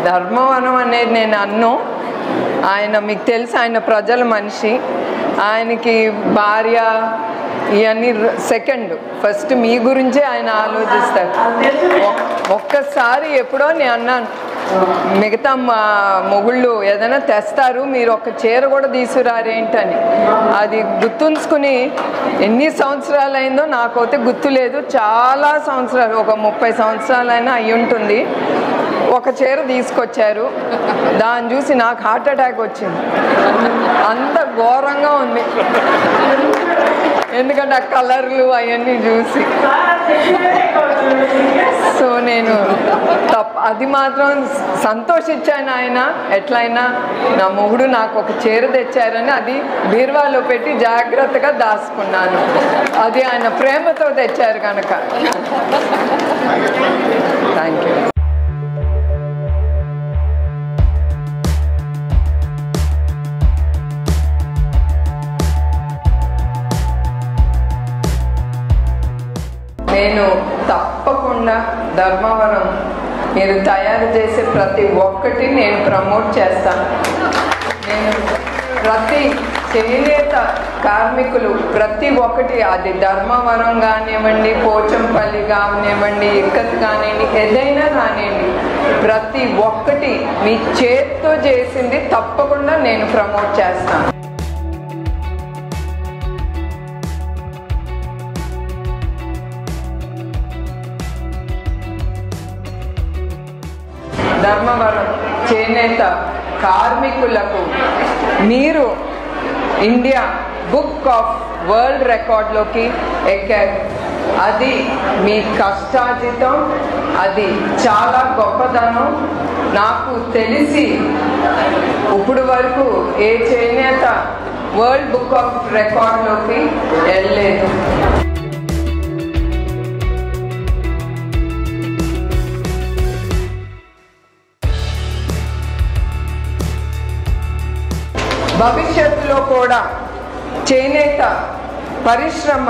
ధర్మవరం అనేది నేను అన్ను. ఆయన మీకు తెలుసు, ఆయన ప్రజల మనిషి. ఆయనకి భార్య ఇవన్నీ సెకండ్, ఫస్ట్ మీ గురించే ఆయన ఆలోచిస్తారు. ఒక్కసారి ఎప్పుడో నేను అన్నాను, మిగతా మా మొగుళ్ళు ఏదైనా తెస్తారు, మీరు ఒక చీర కూడా తీసుకురారేంటని. అది గుర్తుంచుకుని ఎన్ని సంవత్సరాలు అయిందో నాకైతే గుర్తులేదు, చాలా సంవత్సరాలు, ఒక 30 సంవత్సరాలైనా అయి ఉంటుంది. ఒక చీర తీసుకొచ్చారు, దాన్ని చూసి నాకు హార్ట్ అటాక్ వచ్చింది. అంత ఘోరంగా ఉంది, ఎందుకంటే ఆ కలర్లు అవన్నీ చూసి. సో నేను అది మాత్రం సంతోషించాను. ఆయన ఎట్లయినా నా మొగుడు నాకు ఒక చీర తెచ్చారని అది బీరువాలో పెట్టి జాగ్రత్తగా దాచుకున్నాను. అది ఆయన ప్రేమతో తెచ్చారు కనుక. Thank you. నేను తప్పకుండా ధర్మవరం మీరు తయారు చేసే ప్రతి ఒక్కటి నేను ప్రమోట్ చేస్తాను. నేను ప్రతి చేనేత కార్మికులు ప్రతి ఒక్కటి, అది ధర్మవరం కానివ్వండి, పోచంపల్లి కానివ్వండి, ఇక్కత్ కానివ్వండి, ఏదైనా కానివ్వండి, ప్రతి ఒక్కటి మీ చేత్తో చేసింది తప్పకుండా నేను ప్రమోట్ చేస్తాను. ధర్మవరం చేనేత కార్మికులకు మీరు ఇండియా బుక్ ఆఫ్ వరల్డ్ రికార్డ్లోకి ఎక్కారు. అది మీ కష్టార్జితం, అది చాలా గొప్పదనం. నాకు తెలిసి ఇప్పుడు వరకు ఏ చేనేత వరల్డ్ బుక్ ఆఫ్ రికార్డ్లోకి వెళ్ళలేదు. భవిష్యత్తులో కూడా చేనేత పరిశ్రమ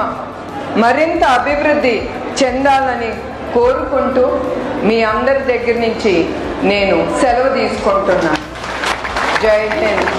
మరింత అభివృద్ధి చెందాలని కోరుకుంటూ మీ అందరి దగ్గర నుంచి నేను సెలవు తీసుకుంటున్నాను. జై హింద్.